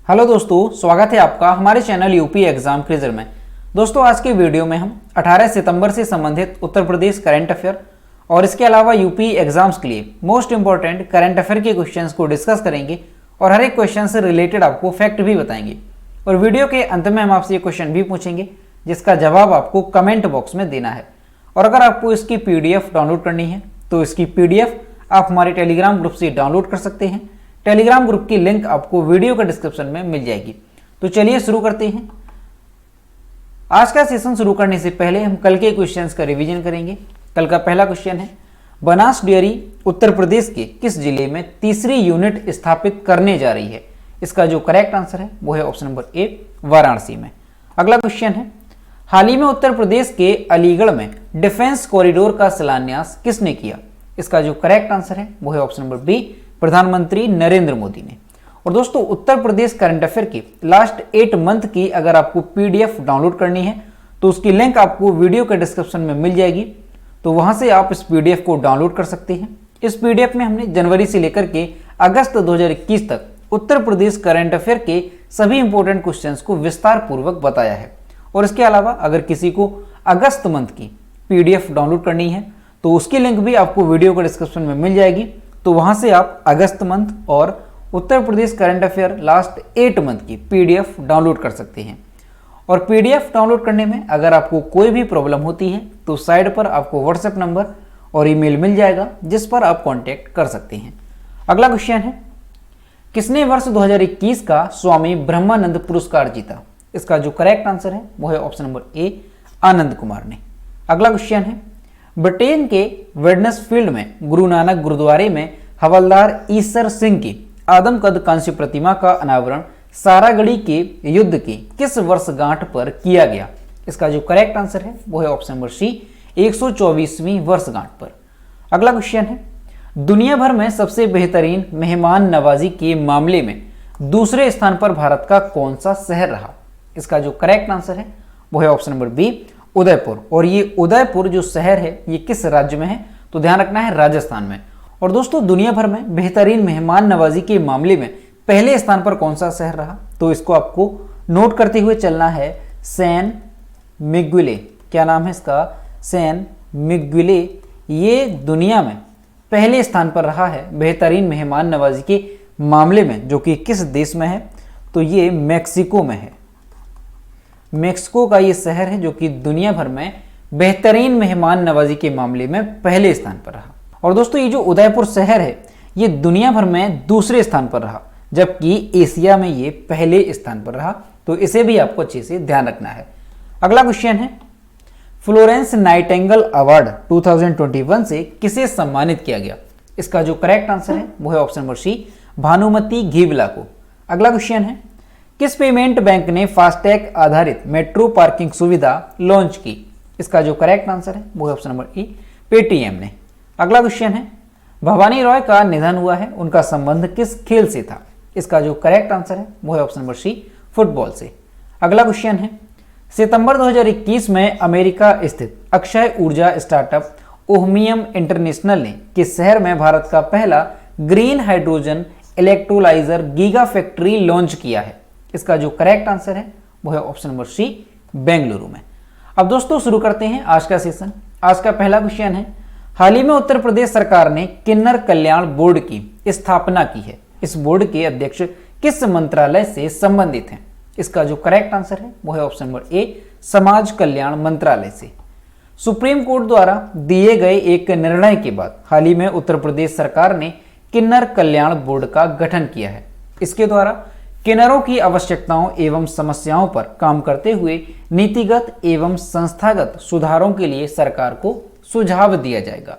Hello दोस्तों, स्वागत है आपका हमारे चैनल यूपी एग्जाम क्विज़र में। दोस्तों आज की वीडियो में हम 18 सितंबर से संबंधित उत्तर प्रदेश करंट अफेयर और इसके अलावा यूपी एग्जाम्स के लिए मोस्ट इंपॉर्टेंट करंट अफेयर के क्वेश्चंस को डिस्कस करेंगे और हर एक क्वेश्चन से रिलेटेड आपको फैक्ट भी बताएंगे। और वीडियो के अंत में हम आपसे ये क्वेश्चन भी पूछेंगे जिसका जवाब आपको कमेंट बॉक्स में देना है। और अगर आपको इसकी PDF डाउनलोड करनी है तो इसकी PDF आप हमारे टेलीग्राम ग्रुप से डाउनलोड कर सकते हैं। टेलीग्राम ग्रुप की लिंक आपको वीडियो के डिस्क्रिप्शन में मिल जाएगी। तो चलिए शुरू करते हैं। आज का सेशन शुरू करने से पहले हम कल के क्वेश्चंस का रिवीजन करेंगे। कल का पहला क्वेश्चन है, बनास डेयरी उत्तर प्रदेश के किस जिले में तीसरी यूनिट स्थापित करने जा रही है? इसका जो करेक्ट आंसर है वो है ऑप्शन नंबर ए, वाराणसी में। अगला क्वेश्चन है, हाल ही में उत्तर प्रदेश के अलीगढ़ में डिफेंस कॉरिडोर का शिलान्यास किसने किया? इसका जो करेक्ट आंसर है वो है ऑप्शन नंबर बी, प्रधानमंत्री नरेंद्र मोदी ने। और दोस्तों उत्तर प्रदेश करंट अफेयर की लास्ट 8 मंथ की अगर आपको PDF डाउनलोड करनी है तो उसकी लिंक आपको वीडियो के डिस्क्रिप्शन में मिल जाएगी। तो वहां से आप इस PDF को डाउनलोड कर सकते हैं। इस PDF में हमने जनवरी से लेकर के अगस्त 2021 तक उत्तर प्रदेश करंट अफेयर के सभी इंपॉर्टेंट क्वेश्चंस को विस्तार पूर्वक बताया है। और इसके अलावा अगर किसी को अगस्त मंथ की PDF डाउनलोड करनी है तो उसकी लिंक भी आपको वीडियो के डिस्क्रिप्शन में मिल जाएगी। तो वहां से आप अगस्त मंथ और Uttar Pradesh current affair last 8 month की PDF डाउनलोड कर सकते हैं। और PDF डाउनलोड करने में अगर आपको कोई भी प्रॉब्लम होती है तो साइड पर आपको WhatsApp नंबर और ईमेल मिल जाएगा जिस पर आप कांटेक्ट कर सकते हैं। अगला क्वेश्चन है, किसने वर्ष 2021 का स्वामी ब्रह्मानंद पुरस्कार जीता? इसका जो करेक्ट आंसर है वो है option number A, Anand Kumar ने। अगला क्वेश्चन है, ब्रिटेन के वेडनेसफील्ड में गुरु नानक गुरुद्वारे में हवलदार ईसर सिंह की आदमकद कांस्य प्रतिमा का अनावरण सारागढ़ी के युद्ध की किस वर्षगांठ पर किया गया? इसका जो करेक्ट आंसर है वो है ऑप्शन नंबर सी, 124वीं वर्षगांठ पर। अगला क्वेश्चन है, दुनिया भर में सबसे बेहतरीन मेहमान नवाजी के मामले में दूसरे स्थान पर भारत का कौन सा शहर रहा? इसका जो करेक्ट आंसर है वो है ऑप्शन नंबर बी, उदयपुर। और ये उदयपुर जो शहर है ये किस राज्य में है? तो ध्यान रखना है राजस्थान में। और दोस्तों दुनिया भर में बेहतरीन मेहमान नवाजी के मामले में पहले स्थान पर कौन सा शहर रहा? तो इसको आपको नोट करते हुए चलना है, सैन मिगुएले। क्या नाम है इसका? सैन मिगुएले। ये दुनिया में पहले स्थान पर रहा है बेहतरीन मेहमान नवाजी के मामले में, जो कि किस देश में है? तो ये मैक्सिको में है। मैक्सिको का ये शहर है जो कि दुनिया भर में बेहतरीन मेहमान नवाजी के मामले में पहले स्थान पर रहा। और दोस्तों ये जो उदयपुर शहर है ये दुनिया भर में दूसरे स्थान पर रहा, जबकि एशिया में ये पहले स्थान पर रहा। तो इसे भी आपको अच्छे से ध्यान रखना है। अगला क्वेश्चन है, फ्लोरेंस नाइटिंगेल अवार्ड 2021 से किसे सम्मानित किया गया? इसका जो करेक्ट आंसर है वो है ऑप्शन नंबर सी, भानुमति घीबला को। अगला क्वेश्चन है, किस पेमेंट बैंक ने फास्टैग आधारित मेट्रो पार्किंग सुविधा लॉन्च की? इसका जो करेक्ट आंसर है वो है ऑप्शन नंबर ई, पेटीएम ने। अगला क्वेश्चन है, भवानी रॉय का निधन हुआ है, उनका संबंध किस खेल से था? इसका जो करेक्ट आंसर है वो है ऑप्शन नंबर सी, फुटबॉल से। अगला क्वेश्चन है, सितंबर 2021 में अमेरिका स्थित अक्षय ऊर्जा स्टार्टअप ओहमियम इंटरनेशनल ने किस शहर में भारत का पहला green hydrogen electrolyser giga factory launch किया है? इसका जो करेक्ट आंसर है वो है ऑप्शन नंबर सी, बेंगलुरु में। अब दोस्तों शुरू करते हैं आज का सेशन। आज का पहला क्वेश्चन है, हाल ही में उत्तर प्रदेश सरकार ने किन्नर कल्याण बोर्ड की स्थापना की है। इस बोर्ड के अध्यक्ष किस मंत्रालय से संबंधित हैं? इसका जो करेक्ट आंसर है वो है ऑप्शन नंबर ए, समाज कल्याण मंत्रालय से। सुप्रीम कोर्ट द्वारा दिए गए एक निर्णय के बाद हाल ही में उत्तर प्रदेश सरकार ने किन्नर कल्याण बोर्ड का गठन किया है। इसके द्वारा किन्नरों की आवश्यकताओं एवं समस्याओं पर काम करते हुए नीतिगत एवं संस्थागत सुधारों के लिए सरकार को सुझाव दिया जाएगा।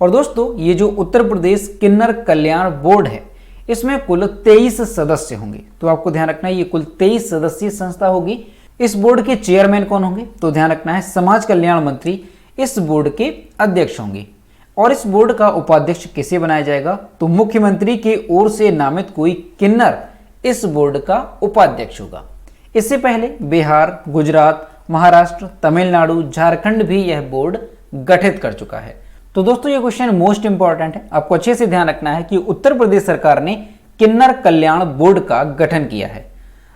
और दोस्तों ये जो उत्तर प्रदेश किन्नर कल्याण बोर्ड है इसमें कुल 23 सदस्य होंगे। तो आपको ध्यान रखना है ये कुल 23 सदस्यीय संस्था होगी। इस बोर्ड के चेयरमैन कौन होंगे? तो ध्यान रखना है समाज कल्याण मंत्री इस बोर्ड के अध्यक्ष होंगे। और इस बोर्ड का उपाध्यक्ष किसे बनाया जाएगा? तो मुख्यमंत्री की ओर से नामित कोई किन्नर इस बोर्ड का उपाध्यक्ष होगा। इससे पहले बिहार, गुजरात, महाराष्ट्र, तमिलनाडु, झारखंड भी यह बोर्ड गठित कर चुका है। तो दोस्तों ये क्वेश्चन मोस्ट इंपॉर्टेंट है, आपको अच्छे से ध्यान रखना है कि उत्तर प्रदेश सरकार ने किन्नर कल्याण बोर्ड का गठन किया है।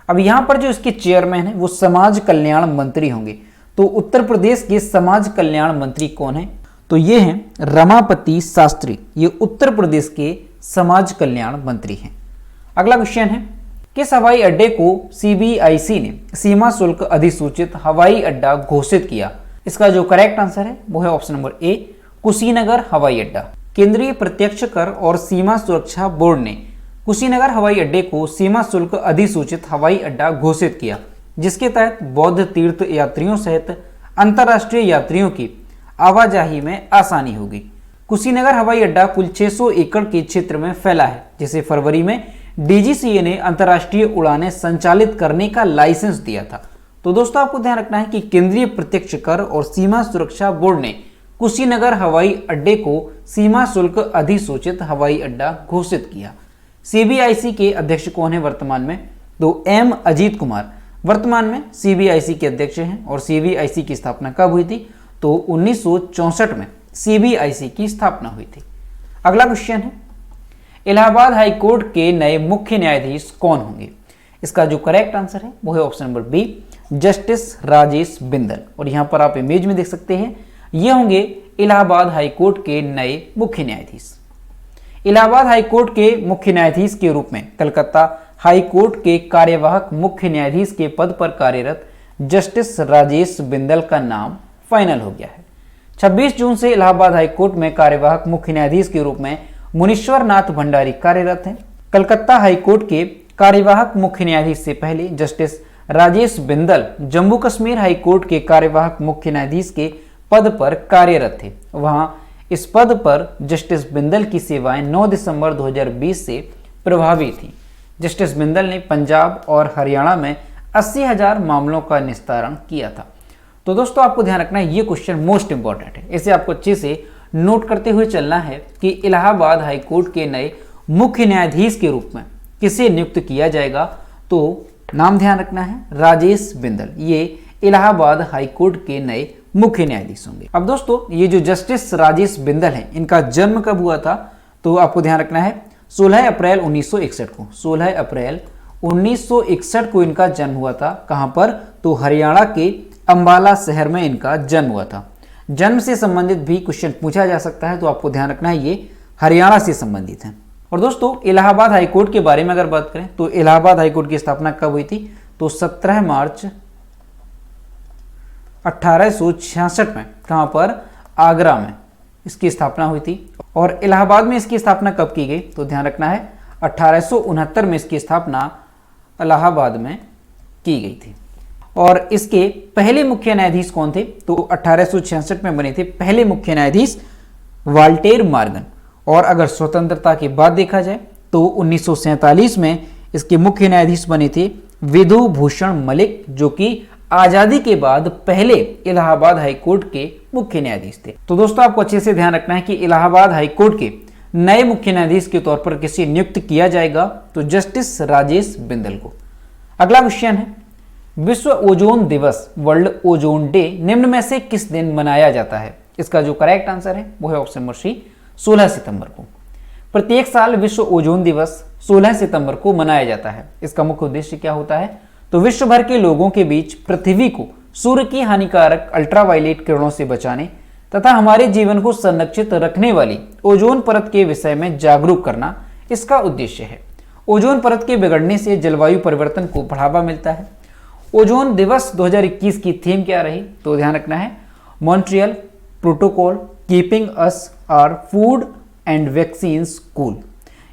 अब यहाँ पर जो इसके चेयरमैन है वो समाज कल्याण मंत्री होंगे। तो उत्तर प्रदेश के समाज कल्याण मंत्री कौन है? तो ये हैं रमापति शास्त्री, ये उत्तर प्रदेश के समाज कल्याण मंत्री हैं। अगला क्वेश्चन है, किस हवाई अड्डे को सीबीआईसी ने सीमा शुल्क अधिसूचित हवाई अड्डा घोषित किया? इसका जो करेक्ट आंसर है वो है ऑप्शन नंबर ए, कुशीनगर हवाई अड्डा। केंद्रीय प्रत्यक्ष कर और सीमा सुरक्षा बोर्ड ने कुशीनगर हवाई अड्डे को सीमा शुल्क अधिसूचित हवाई अड्डा घोषित किया, जिसके तहत बौद्ध तीर्थ यात्रियों सहित अंतर्राष्ट्रीय यात्रियों की आवाजाही में आसानी होगी। कुशीनगर हवाई अड्डा कुल 600 एकड़ के क्षेत्र में फैला है, जिसे फरवरी में डीजीसीए ने अंतर्राष्ट्रीय उड़ानें संचालित करने का लाइसेंस दिया था। तो दोस्तों आपको ध्यान रखना है कि केंद्रीय प्रत्यक्ष कर और सीमा सुरक्षा बोर्ड ने कुशीनगर हवाई अड्डे को सीमा शुल्क अधिसूचित हवाई अड्डा घोषित किया। सीबीआईसी के अध्यक्ष कौन है वर्तमान में? तो एम अजीत कुमार वर्तमान में सीबीआईसी के अध्यक्ष हैं। और सीबीआईसी की स्थापना कब हुई थी? तो 1964 में सीबीआईसी की स्थापना हुई थी। अगला क्वेश्चन है, इलाहाबाद हाई कोर्ट के नए मुख्य न्यायाधीश कौन होंगे? इसका जो करेक्ट आंसर है वो है option number B, justice Rajesh Bindal. और यहां पर आप इमेज में देख सकते हैं, ये होंगे इलाहाबाद हाई कोर्ट के नए मुख्य न्यायाधीश। इलाहाबाद हाई कोर्ट के मुख्य न्यायाधीश के रूप में कलकत्ता हाई कोर्ट के कार्यवाहक मुख्य न्यायाधीश के पद पर कार्यरत जस्टिस राजेश बिंदल का नाम फाइनल हो गया है। 26 जून से इलाहाबाद हाई कोर्ट में कार्यवाहक मुख्य न्यायाधीश के रूप में मुनीश्वर नाथ भंडारी कार्यरत हैं। कलकत्ता हाई कोर्ट के कार्यवाहक मुख्य न्यायाधीश से पहले justice Rajesh Bindal Jammu Kashmir high court के कार्यवाहक मुख्य न्यायाधीश के पद पर कार्यरत थे। वहां इस पद पर जस्टिस बिंदल की सेवाएं 9 दिसंबर 2020 से प्रभावी थी। जस्टिस बिंदल ने पंजाब और हरियाणा में 80,000 मामलों का निस्तारण किया था। तो दोस्तों आपको ध्यान रखना है, ये क्वेश्चन मोस्ट इंपॉर्टेंट है, इसे आपको अच्छे से नोट करते हुए चलना है कि इलाहाबाद हाई कोर्ट के नए मुख्य न्यायाधीश के रूप में किसे नियुक्त किया जाएगा? तो नाम ध्यान रखना है, राजेश बिंदल, ये इलाहाबाद हाई कोर्ट के नए मुख्य न्यायाधीश होंगे। अब दोस्तों ये जो जस्टिस राजेश बिंदल है, इनका जन्म कब हुआ था? तो आपको ध्यान रखना है 16 अप्रैल 1961 को, 16 अप्रैल 1961 को इनका जन्म हुआ था। कहां पर? तो हरियाणा के अंबाला शहर में इनका जन्म हुआ था। जन्म से संबंधित भी क्वेश्चन पूछा जा सकता है, तो आपको ध्यान रखना है ये हरियाणा से संबंधित है। और दोस्तों इलाहाबाद हाई कोर्ट के बारे में अगर बात करें तो इलाहाबाद हाई कोर्ट की स्थापना कब हुई थी? तो 17 मार्च 1866 में। कहां पर? आगरा में इसकी स्थापना हुई थी। और इलाहाबाद में इसकी स्थापना कब की गई? तो ध्यान रखना है 1869 में इसकी स्थापना इलाहाबाद में की गई थी। और इसके पहले मुख्य न्यायाधीश कौन थे? तो 1866 में बने थे पहले मुख्य न्यायाधीश वाल्टेर मॉर्गन। और अगर स्वतंत्रता के बाद देखा जाए तो 1947 में इसके मुख्य न्यायाधीश बने थे विधु भूषण मलिक, जो कि आजादी के बाद पहले इलाहाबाद हाई कोर्ट के मुख्य न्यायाधीश थे। तो दोस्तों आपको अच्छे से ध्यान रखना है कि इलाहाबाद हाई कोर्ट के नए मुख्य न्यायाधीश के तौर पर किसे नियुक्त किया जाएगा? तो जस्टिस राजेश बिंदल को। अगला क्वेश्चन है, विश्व ओजोन दिवस, वर्ल्ड ओजोन डे निम्न में से किस दिन मनाया जाता है? इसका जो करेक्ट आंसर है वो है ऑप्शन नंबर सी, 16 सितंबर को। प्रत्येक साल विश्व ओजोन दिवस 16 सितंबर को मनाया जाता है। इसका मुख्य उद्देश्य क्या होता है? तो विश्व भर के लोगों के बीच पृथ्वी को सूर्य की हानिकारक अल्ट्रावायलेट किरणों से बचाने तथा हमारे जीवन को संरक्षित रखने वाली ओजोन परत के विषय में जागरूक करना इसका उद्देश्य है। ओजोन परत के बिगड़ने से जलवायु परिवर्तन को बढ़ावा मिलता है। ओजोन दिवस 2021 की थीम क्या रही? तो ध्यान रखना है Montreal protocol keeping us our food and vaccines cool,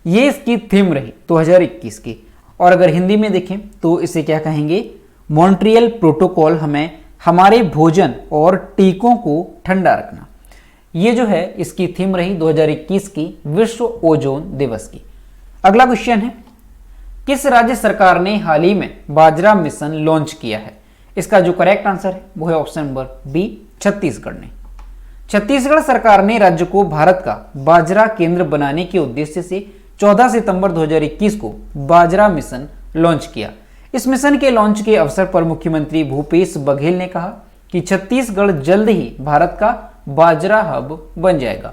ये इसकी थीम रही 2021 की। और अगर हिंदी में देखें तो इसे क्या कहेंगे? मॉन्ट्रियल प्रोटोकॉल हमें हमारे भोजन और टीकों को ठंडा रखना, ये जो है इसकी थीम रही 2021 की विश्व ओजोन दिवस की। अगला क्वेश्चन है, किस राज्य सरकार ने हाल ही में बाजरा मिशन लॉन्च किया है? इसका जो करेक्ट आंसर है वो है ऑप्शन नंबर बी, छत्तीसगढ़ ने। छत्तीसगढ़ सरकार ने राज्य को भारत का बाजरा केंद्र बनाने के उद्देश्य से 14 सितंबर 2021 को बाजरा मिशन लॉन्च किया। इस मिशन के लॉन्च के अवसर पर मुख्यमंत्री भूपेश बघेल ने कहा कि छत्तीसगढ़ जल्द ही भारत का बाजरा हब बन जाएगा।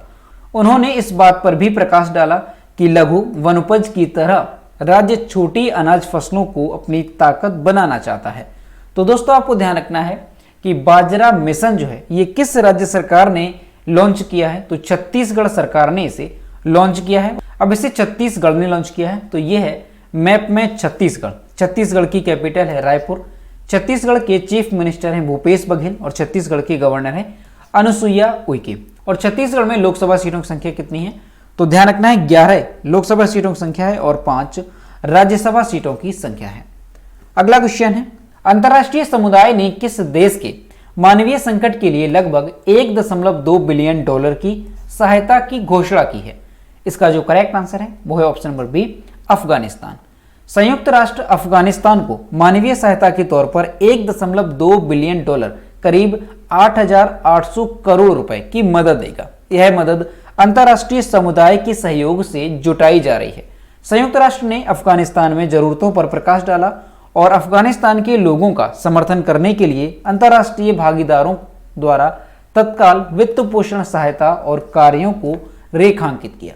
उन्होंने इस बात पर भी प्रकाश डाला कि लघु वनोपज की तरह राज्य छोटी अनाज फसलों को अपनी ताकत बनाना चाहता है। तो दोस्तों आपको ध्यान रखना है कि बाजरा मिशन जो है ये किस राज्य सरकार ने लॉन्च किया है, तो छत्तीसगढ़ सरकार ने इसे लॉन्च किया है। अब इसे छत्तीसगढ़ ने लॉन्च किया है, तो ये है मैप में छत्तीसगढ़। छत्तीसगढ़ की कैपिटल है रायपुर। छत्तीसगढ़ के चीफ मिनिस्टर हैं भूपेश बघेल और छत्तीसगढ़ की गवर्नर है अनुसुईया उइके। और छत्तीसगढ़ में लोकसभा सीटों की संख्या कितनी है, तो ध्यान रखना है 11 लोकसभा सीटों की संख्या है और 5 राज्यसभा सीटों की संख्या है। अगला क्वेश्चन है, अंतर्राष्ट्रीय समुदाय ने किस देश के मानवीय संकट के लिए लगभग 1.2 बिलियन डॉलर की सहायता की घोषणा की है? इसका जो करेक्ट आंसर है वो है ऑप्शन नंबर बी, अफगानिस्तान। संयुक्त राष्ट्र अफगानिस्तान को मानवीय सहायता के तौर पर 1.2 बिलियन डॉलर करीब 8,800 करोड़ रुपए की मदद देगा। यह मदद अंतर्राष्ट्रीय समुदाय के सहयोग से जुटाई जा रही है। संयुक्त राष्ट्र ने अफगानिस्तान में जरूरतों पर प्रकाश डाला और अफगानिस्तान के लोगों का समर्थन करने के लिए अंतर्राष्ट्रीय भागीदारों द्वारा तत्काल वित्त पोषण सहायता और कार्यों को रेखांकित किया।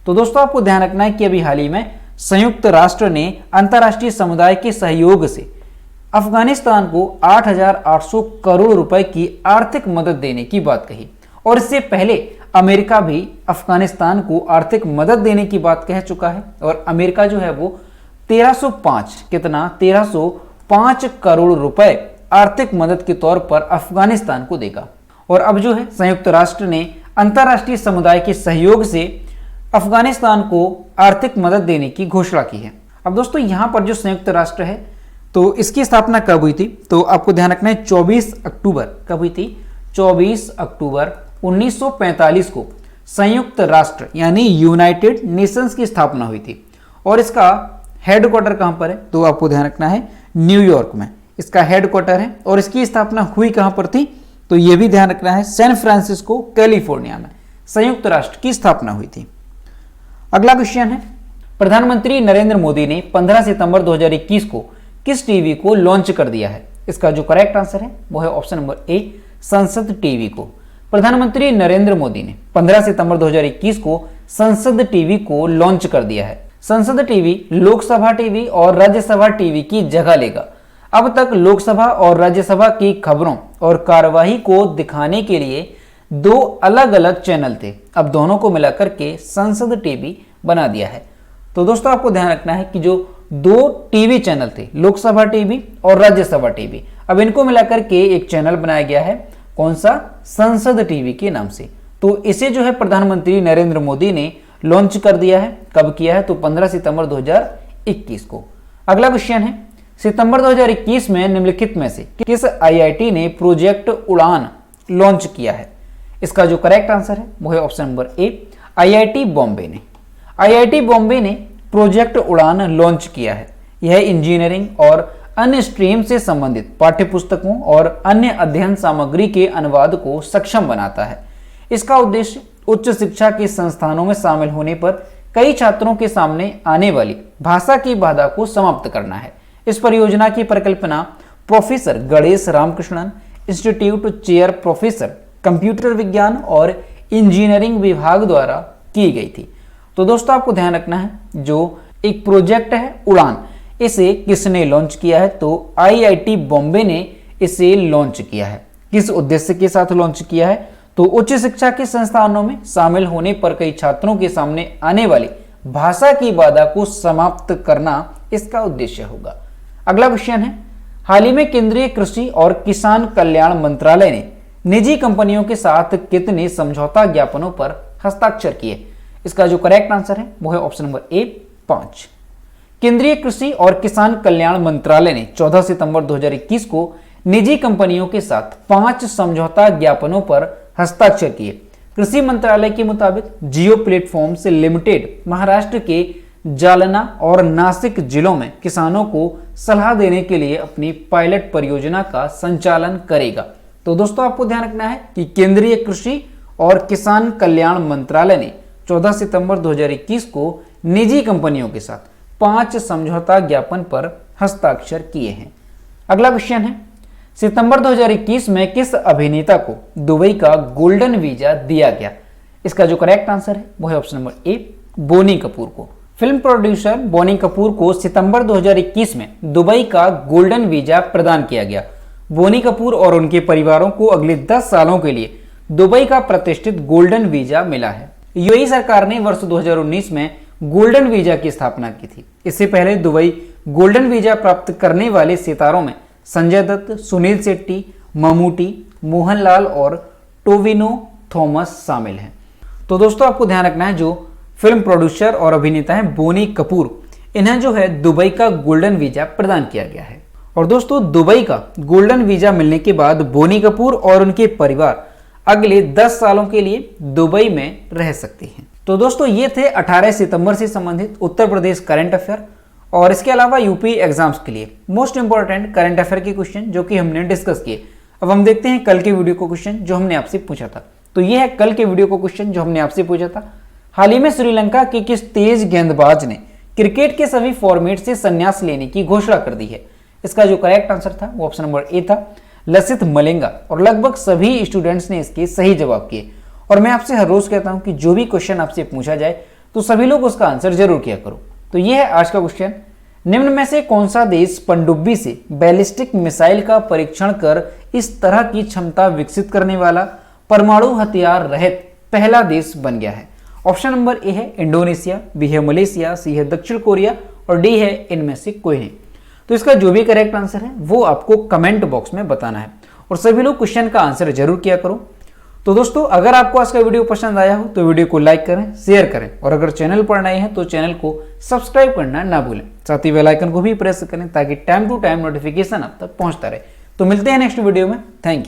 तो दोस्तों आपको ध्यान रखना है कि अभी हाल ही में संयुक्त राष्ट्र ने अंतर्राष्ट्रीय समुदाय के सहयोग से अफगानिस्तान को 8,800 करोड़ रुपए की आर्थिक मदद देने की बात कही। और इससे पहले अमेरिका भी अफगानिस्तान को आर्थिक मदद देने की बात कह चुका है और अमेरिका जो है वो 1305 करोड़ रुपए आर्थिक मदद के तौर पर अफगानिस्तान को देगा। और अब जो है संयुक्त राष्ट्र ने अंतर्राष्ट्रीय समुदाय के सहयोग से अफगानिस्तान को आर्थिक मदद देने की घोषणा की है। अब दोस्तों यहां पर जो संयुक्त राष्ट्र है तो इसकी स्थापना कब हुई थी, तो आपको ध्यान रखना है 24 अक्टूबर। कब हुई थी? 24 अक्टूबर 1945 को संयुक्त राष्ट्र यानी यूनाइटेड नेशंस की स्थापना हुई थी। और इसका हेडक्वार्टर कहां पर है, तो आपको ध्यान रखना है न्यूयॉर्क में इसका हेडक्वार्टर है। और इसकी स्थापना हुई कहां पर थी, तो यह भी ध्यान रखना है सैन फ्रांसिस्को कैलिफोर्निया में संयुक्त राष्ट्र की स्थापना हुई थी। अगला क्वेश्चन है, प्रधानमंत्री नरेंद्र मोदी ने 15 सितंबर 2021 को किस टीवी को लॉन्च कर दिया है? इसका जो करेक्ट आंसर है वो है ऑप्शन नंबर ए, संसद टीवी को। प्रधानमंत्री नरेंद्र मोदी ने 15 सितंबर 2021 को संसद टीवी को लॉन्च कर दिया है। संसद टीवी लोकसभा टीवी और राज्यसभा टीवी की जगह लेगा। अब तक लोकसभा और राज्यसभा की खबरों और कार्यवाही को दिखाने के लिए 2 अलग अलग चैनल थे, अब दोनों को मिलाकर के संसद टीवी बना दिया है। तो दोस्तों आपको ध्यान रखना है कि जो 2 टीवी चैनल थे, लोकसभा टीवी और राज्यसभा टीवी, अब इनको मिलाकर के एक चैनल बनाया गया है। कौन सा? संसद टीवी के नाम से। तो इसे जो है प्रधानमंत्री नरेंद्र मोदी ने लॉन्च कर दिया है। कब किया है? तो 15 सितंबर 2021 को। अगला क्वेश्चन है, सितंबर 2021 में निम्नलिखित में से किस आईआईटी ने प्रोजेक्ट उड़ान लॉन्च किया है? इसका जो करेक्ट आंसर है वो है option number A, IIT Bombay ने। आईआईटी बॉम्बे ने प्रोजेक्ट उड़ान लॉन्च किया है। यह इंजीनियरिंग और अन्य स्ट्रीम से संबंधित पाठ्यपुस्तकों और अन्य अध्ययन सामग्री के अनुवाद को सक्षम बनाता है। इसका उद्देश्य उच्च शिक्षा के संस्थानों में शामिल होने पर कई छात्रों के सामने आने वाली भाषा की बाधा को समाप्त करना है। इस परियोजना की परिकल्पना professor Ganesh Ramakrishnan, institute chair professor computer विज्ञान और इंजीनियरिंग विभाग द्वारा की गई थी। तो दोस्तों आपको ध्यान रखना है, जो एक प्रोजेक्ट है उड़ान, इसे किसने लॉन्च किया है? तो आईआईटी बॉम्बे ने इसे लॉन्च किया है। किस उद्देश्य के साथ लॉन्च किया है? तो उच्च शिक्षा के संस्थानों में शामिल होने पर कई छात्रों के सामने आने वाली भाषा की बाधा को समाप्त करना इसका उद्देश्य होगा। अगला क्वेश्चन है, हाल ही में केंद्रीय कृषि और किसान कल्याण मंत्रालय ने निजी कंपनियों के साथ कितने समझौता ज्ञापनों पर हस्ताक्षर किए? इसका जो करेक्ट आंसर है वो है ऑप्शन नंबर ए, 5। केंद्रीय कृषि और किसान कल्याण मंत्रालय ने 14 सितंबर 2021 को निजी कंपनियों के साथ 5 समझौता ज्ञापनों पर हस्ताक्षर किए। कृषि मंत्रालय के मुताबिक जियो प्लेटफॉर्म्स लिमिटेड महाराष्ट्र के जालना और नासिक जिलों में किसानों को सलाह देने के लिए अपनी पायलट परियोजना का संचालन करेगा। तो दोस्तों आपको ध्यान रखना है कि केंद्रीय कृषि और किसान कल्याण मंत्रालय ने 14 सितंबर 2021 को निजी कंपनियों के साथ 5 समझौता ज्ञापन पर हस्ताक्षर किए हैं। अगला क्वेश्चन है, सितंबर 2021 में किस अभिनेता को दुबई का गोल्डन वीजा दिया गया? इसका जो करेक्ट आंसर है वो है option number A, Boney Kapoor को। फिल्म प्रोड्यूसर बोनी कपूर को सितंबर 2021 में दुबई का गोल्डन वीजा प्रदान किया गया। बोनी कपूर और उनके परिवारों को अगले 10 सालों के लिए दुबई का प्रतिष्ठित गोल्डन वीजा मिला है। यूएई सरकार ने वर्ष 2019 में गोल्डन वीजा की स्थापना की थी। इससे पहले दुबई गोल्डन वीजा प्राप्त करने वाले सितारों में संजय दत्त, सुनील शेट्टी, ममूटी, मोहनलाल और टोविनो थॉमस शामिल हैं। तो दोस्तों आपको ध्यान रखना है, जो फिल्म प्रोड्यूसर और अभिनेता हैं बोनी कपूर, इन्हें जो है दुबई का गोल्डन वीजा प्रदान किया गया है। और दोस्तों दुबई का गोल्डन वीजा मिलने के बाद बोनी कपूर और उनके परिवार अगले 10 सालों के लिए दुबई में रह सकते हैं। तो दोस्तों ये थे 18 सितंबर से संबंधित उत्तर प्रदेश करंट अफेयर और इसके अलावा यूपी एग्जाम्स के लिए मोस्ट इंपॉर्टेंट करंट अफेयर के क्वेश्चन जो कि हमने डिस्कस किए। अब हम देखते हैं कल के वीडियो को क्वेश्चन जो हमने आपसे पूछा था। तो ये है कल के वीडियो को क्वेश्चन जो हमने आपसे पूछा था। हाल ही में श्रीलंका के किस तेज गेंदबाज ने क्रिकेट के सभी फॉर्मेट से संन्यास लेने की घोषणा कर दी है? इसका जो करेक्ट आंसर था वो ऑप्शन नंबर ए था, लसिथ मलिंगा। और लगभग सभी स्टूडेंट्स ने इसके सही जवाब किए। और मैं आपसे हर रोज कहता हूं कि जो भी क्वेश्चन आपसे पूछा जाए तो सभी लोग उसका आंसर जरूर किया करो। तो ये है आज का क्वेश्चन, निम्न में से कौन सा देश पनडुब्बी से बैलिस्टिक मिसाइल का परीक्षण कर इस तरह की क्षमता विकसित करने वाला परमाणु हथियार रहित पहला देश बन गया है? ऑप्शन नंबर ए है इंडोनेशिया, बी है मलेशिया, सी है दक्षिण कोरिया और डी है इनमें से कोई नहीं। तो इसका जो भी करेक्ट आंसर है वो आपको कमेंट बॉक्स में बताना है और सभी लोग क्वेश्चन का आंसर जरूर किया करो। तो दोस्तों अगर आपको आज का वीडियो पसंद आया हो तो वीडियो को लाइक करें, शेयर करें और अगर चैनल पर नए हैं तो चैनल को सब्सक्राइब करना ना भूलें। साथ ही बेल आइकन को भी प्रेस करें ताकि टाइम टू टाइम नोटिफिकेशन आप तक पहुंचता रहे। तो मिलते हैं नेक्स्ट वीडियो में। Thank you.